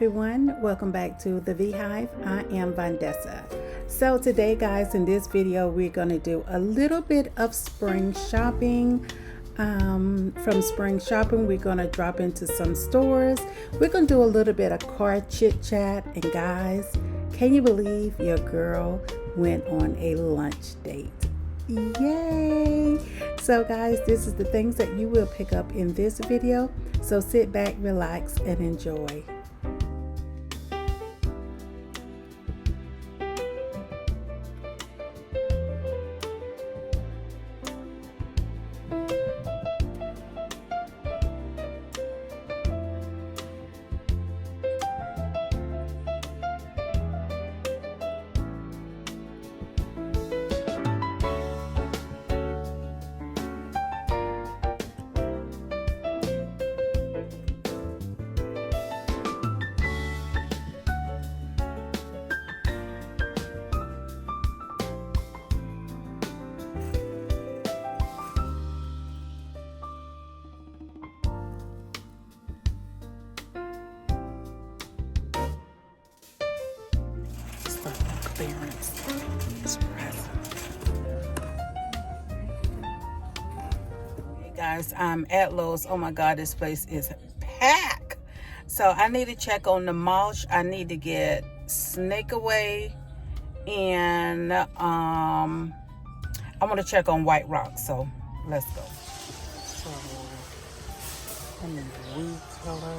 everyone, welcome back to the VeeHive. I am Vondessa. So today guys, in this video we're going to do a little bit of spring shopping. From spring shopping we're going to drop into some stores. We're going to do a little bit of car chit chat, and guys, can you believe your girl went on a lunch date? Yay! So guys, this is the things that you will pick up in this video, so sit back, relax, and enjoy. Clearance espresso. Hey guys, I'm at Lowe's. Oh my god, this place is packed. So I need to check on the mulch. I need to get snake away, and I want to check on white rock. So let's go. So I'm in blue color.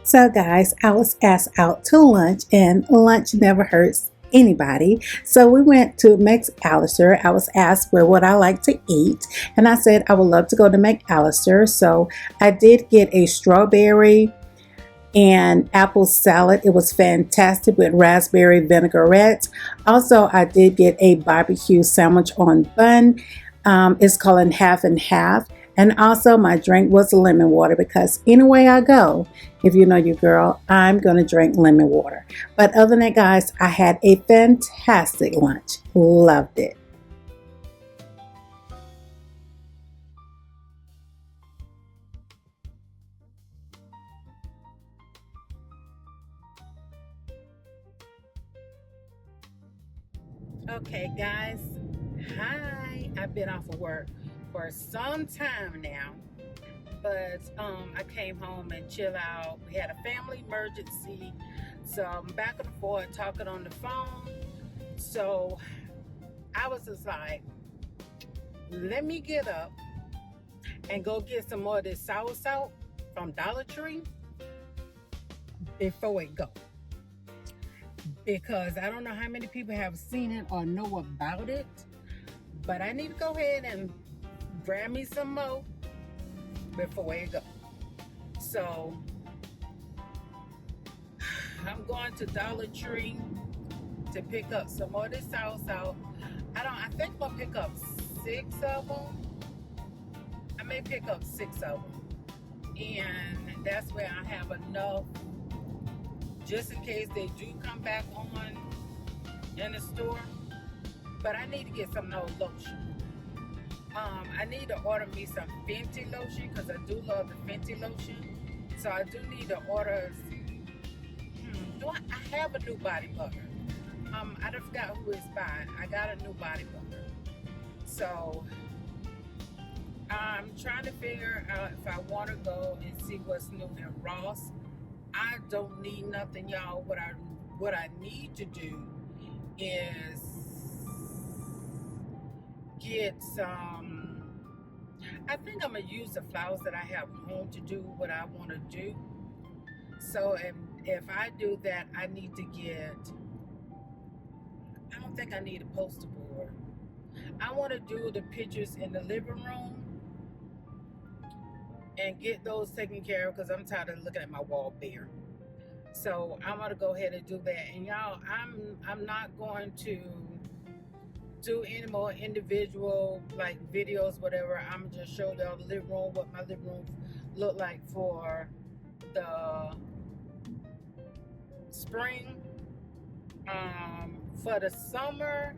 So guys, I was asked out to lunch, and lunch never hurts anybody. So we went to McAllister. I was asked where would I like to eat, and I said I would love to go to McAllister. So I did get a strawberry and apple salad. It was fantastic with raspberry vinaigrette. Also, I did get a barbecue sandwich on bun. It's called half and half. And also my drink was lemon water, because anywhere I go, if you know your girl, I'm going to drink lemon water. But other than that, guys, I had a fantastic lunch. Loved it. Okay, guys. Hi. I've been off of work for some time now, but I came home and chill out. We had a family emergency, so I'm back and forth talking on the phone. So I was just like, let me get up and go get some more of this sour salt from Dollar Tree before it go, because I don't know how many people have seen it or know about it, but I need to go ahead and grab me some more before it go. So I'm going to Dollar Tree to pick up some more of this sour salt. I think I'm gonna pick up 6 of them. I may pick up 6 of them, and that's where I have enough just in case they do come back on in the store. But I need to get some no lotion. I need to order me some Fenty lotion, because I do love the Fenty lotion. So I do need to order. I have a new body butter. I don't forgot who it's by. I got a new body butter. So I'm trying to figure out if I want to go and see what's new in Ross. I don't need nothing, y'all. What I need to do is get some. I think I'm gonna use the flowers that I have home to do what I want to do. So, if I do that, I need to get, I don't think I need a poster board. I want to do the pictures in the living room and get those taken care of because I'm tired of looking at my wall bare. So I'm gonna go ahead and do that. And y'all, I'm not going to do any more individual like videos, whatever. I'm gonna just show y'all the living room, what my living room look like for the spring. For the summer,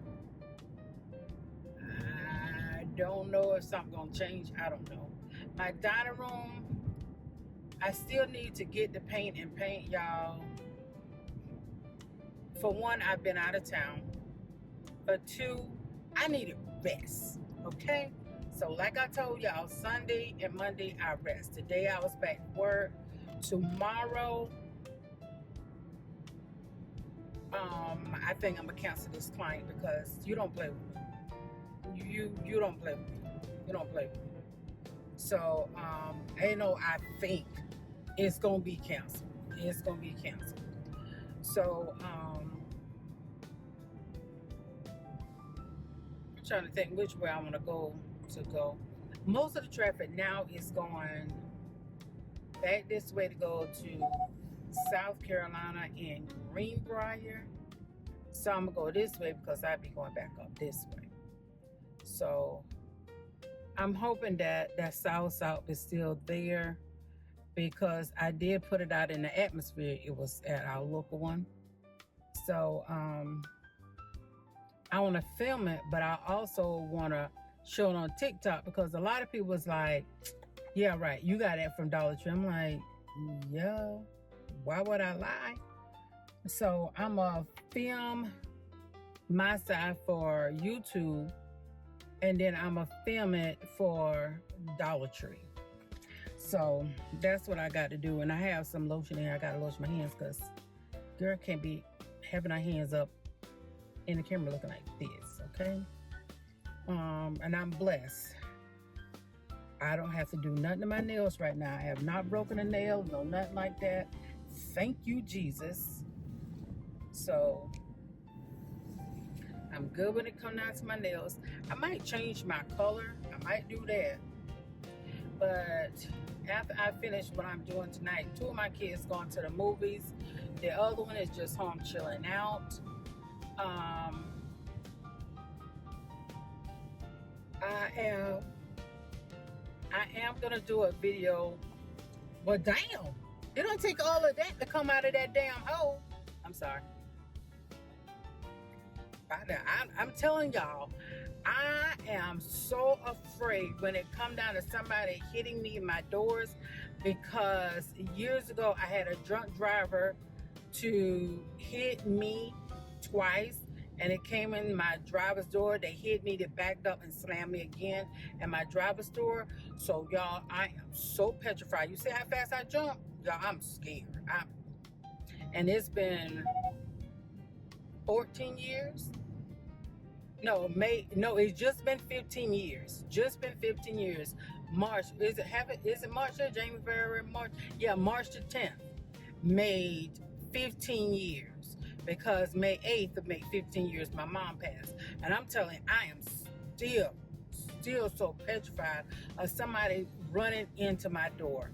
I don't know if something gonna change. I don't know. My dining room, I still need to get the paint and paint, y'all. For one, I've been out of town. For two, I needed rest. Okay? So like I told y'all, Sunday and Monday I rest. Today I was back to work. Tomorrow, I think I'm gonna cancel this client because you don't play with me. You don't play with me. You don't play with me. So I know I think it's gonna be canceled. It's gonna be canceled. So I'm trying to think which way I want to go. Most of the traffic now is going back this way to go to South Carolina and Greenbrier. So I'm gonna go this way because I'd be going back up this way. So I'm hoping that that south is still there because I did put it out in the atmosphere. It was at our local one. So I want to film it, but I also want to show it on TikTok because a lot of people was like, yeah, right, you got that from Dollar Tree. I'm like, yeah, why would I lie? So I'm going to film my side for YouTube, and then I'm going to film it for Dollar Tree. So that's what I got to do. And I have some lotion in. I got to lotion my hands because girl can't be having her hands up in the camera looking like this, okay? And I'm blessed. I don't have to do nothing to my nails right now. I have not broken a nail, no nothing like that. Thank you, Jesus. So I'm good when it comes down to my nails. I might change my color. I might do that. But after I finish what I'm doing tonight, 2 of my kids going to the movies. The other one is just home chilling out. I am gonna do a video. Well, damn, it don't take all of that to come out of that damn hole. I'm sorry. I'm telling y'all, I am so afraid when it come down to somebody hitting me in my doors, because years ago I had a drunk driver to hit me twice, and it came in my driver's door. They hit me, they backed up and slammed me again in my driver's door. So y'all, I am so petrified. You see how fast I jump? Y'all, I'm scared. And it's been 14 years. No, it's just been 15 years. Just been 15 years. March, is it March or January, March? Yeah, March the 10th made 15 years, because May 8th would make 15 years my mom passed. And I'm telling you, I am still so petrified of somebody running into my door.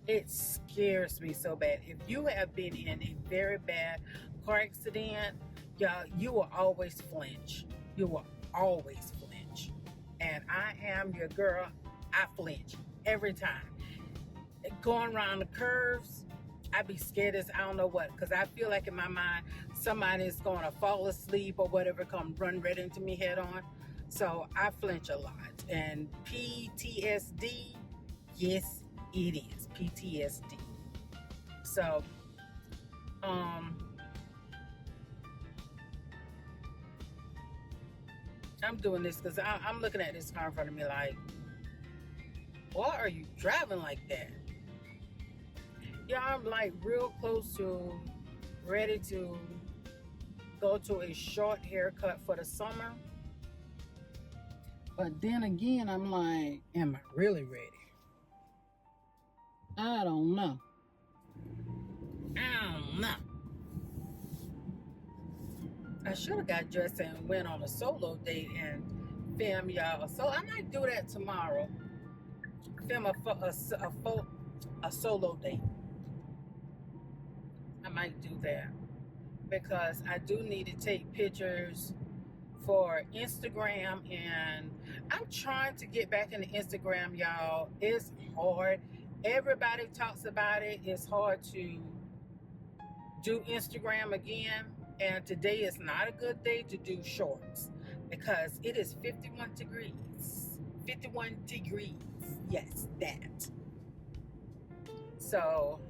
It scares me so bad. If you have been in a very bad car accident, y'all, you will always flinch. You will always flinch. And I am your girl. I flinch every time. Going around the curves, I be scared as I don't know what, because I feel like in my mind somebody is going to fall asleep or whatever, come run right into me head on. So I flinch a lot. And PTSD, yes, it is PTSD. So I'm doing this because I'm looking at this car in front of me like, why are you driving like that? Yeah, I'm like real close to ready to go to a short haircut for the summer. But then again, I'm like, am I really ready? I don't know. I should have got dressed and went on a solo date and film y'all. So I might do that tomorrow. Film a solo date. I might do that because I do need to take pictures for Instagram, and I'm trying to get back into Instagram, y'all. It's hard. Everybody talks about it. It's hard to do Instagram again, and today is not a good day to do shorts because it is 51 degrees. 51 degrees. Yes, that. So,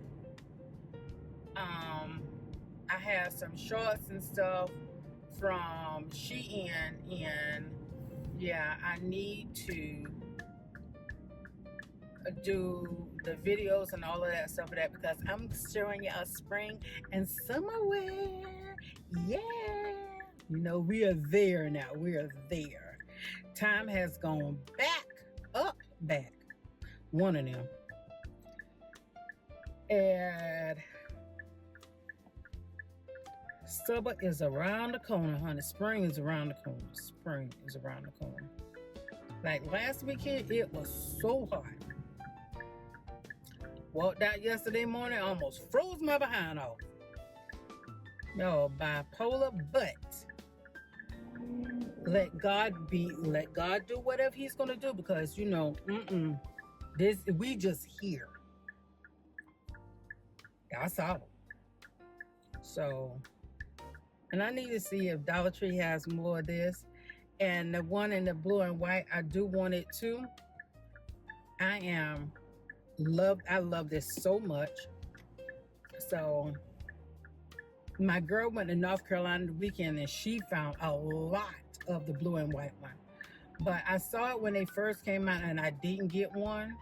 I have some shorts and stuff from Shein, and yeah, I need to do the videos and all of that stuff for that because I'm showing y'all spring and summer wear. Yeah, you know, we are there now. We are there. Time has gone back. One of them. And summer is around the corner, honey. Spring is around the corner. Spring is around the corner. Like last weekend, it was so hot. Walked out yesterday morning, almost froze my behind off. No, bipolar, but let God do whatever He's gonna do because you know, we just here. That's all. So, and I need to see if Dollar Tree has more of this. And the one in the blue and white, I do want it too. I love this so much. So my girl went to North Carolina the weekend and she found a lot of the blue and white one. But I saw it when they first came out and I didn't get one.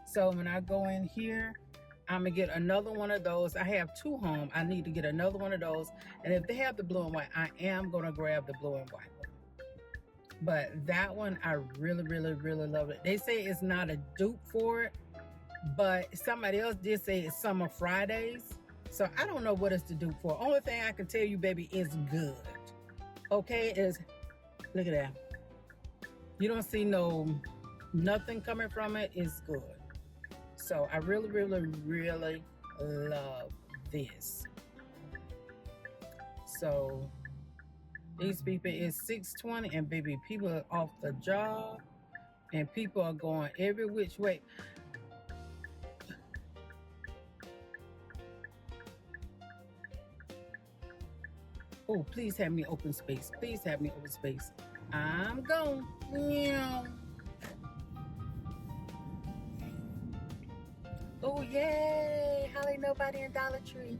So when I go in here, I'm gonna get another one of those. I have two home. I need to get another one of those. And if they have the blue and white, I am gonna grab the blue and white one. But that one, I really, really, really love it. They say it's not a dupe for it, but somebody else did say it's Summer Fridays. So I don't know what it's to dupe for. Only thing I can tell you, baby, is good. Okay, look at that. You don't see nothing coming from it. It's good. So I really, really, really love this. So these people is 620 and baby, people are off the job and people are going every which way. Oh, please have me open space. Please have me open space. I'm gone. Yeah. Oh, yay. Holly, nobody in Dollar Tree.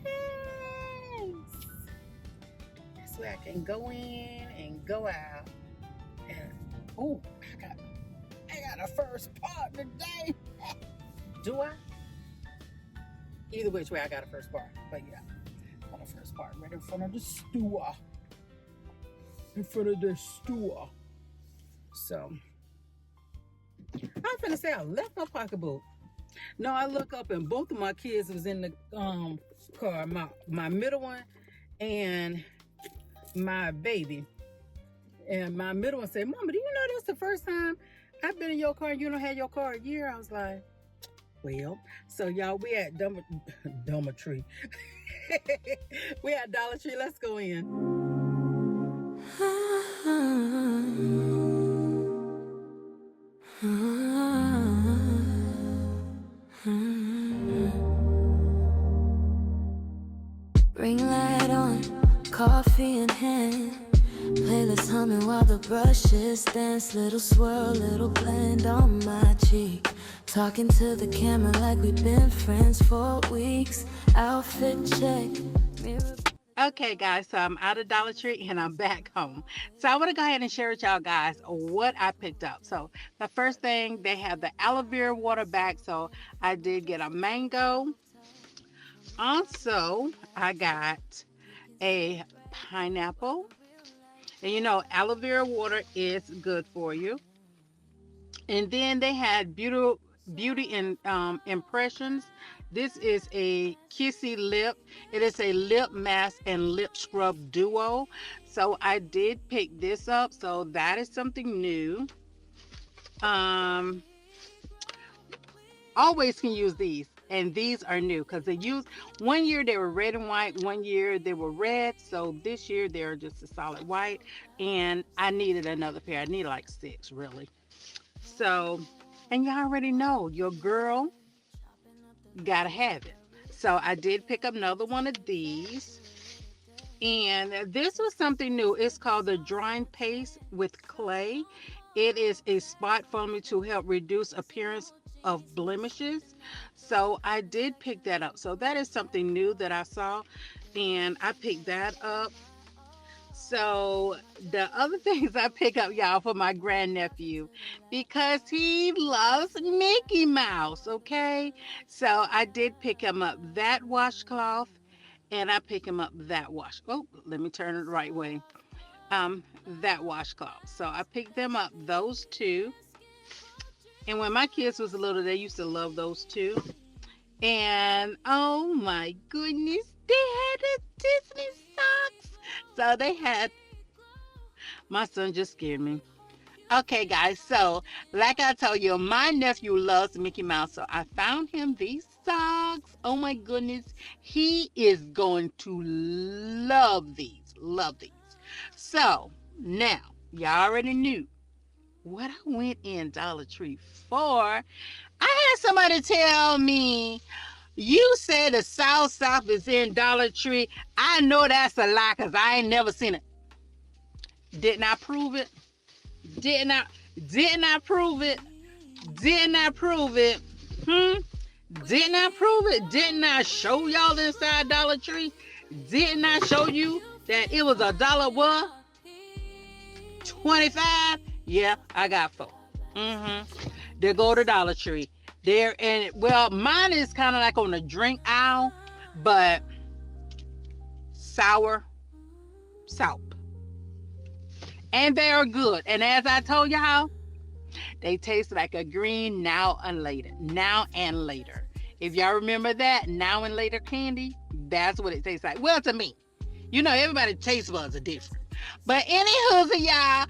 Yes. That's where I can go in and go out. And, oh, I got a first part today. Do I? Either which way, I got a first part. But yeah, I got a first part right in front of the store. In front of the store. So, I'm finna say I left my pocketbook. No, I look up and both of my kids was in the car. My middle one and my baby. And my middle one said, Mama, do you know this the first time I've been in your car and you don't have your car a year? I was like, well, so y'all, we at Dollar Tree. We at Dollar Tree. Let's go in. Ring light on, coffee in hand. Playlist humming while the brushes dance. Little swirl, little blend on my cheek. Talking to the camera like we've been friends for weeks. Outfit check. Okay, guys, so I'm out of Dollar Tree and I'm back home. So I want to go ahead and share with y'all guys what I picked up. So the first thing, they have the aloe vera water bag. So I did get a mango. Also, I got a pineapple. And you know, aloe vera water is good for you. And then they had beauty and impressions. This is a kissy lip. It is a lip mask and lip scrub duo. So I did pick this up. So that is something new. Um, Always can use these. And these are new because they used 1 year they were red and white, 1 year they were red. So this year they're just a solid white. And I needed another pair. I needed like 6 really. So, and y'all already know your girl gotta have it. So I did pick up another one of these. And this was something new. It's called the drying paste with clay. It is a spot foamer to help reduce appearance of blemishes. So I did pick that up. So that is something new that I saw, and I picked that up. So the other things I pick up, y'all, for my grandnephew, because he loves Mickey Mouse, okay? So I did pick him up that washcloth, and I pick him up that wash. Oh, let me turn it the right way. That washcloth. So I picked them up, those two. And when my kids was little, they used to love those too. And oh my goodness, they had the Disney socks. So they had, my son just scared me. Okay, guys, so like I told you, my nephew loves Mickey Mouse. So I found him these socks. Oh my goodness, he is going to love these. Love these. So now, y'all already knew what I went in Dollar Tree for. I had somebody tell me, you said the South is in Dollar Tree. I know that's a lie because I ain't never seen it. Didn't I prove it? Didn't I prove it? Didn't I prove it? Didn't I prove it? Didn't I show y'all inside Dollar Tree? Didn't I show you that it was a dollar what? 25? Yeah, I got 4. They go to Dollar Tree. There, and well, mine is kind of like on the drink aisle, but sour soap. And they are good. And as I told y'all, they taste like a green now and later. Now and later. If y'all remember that, now and later candy, that's what it tastes like. Well, to me. You know, everybody's taste buds are different. But anywho, y'all,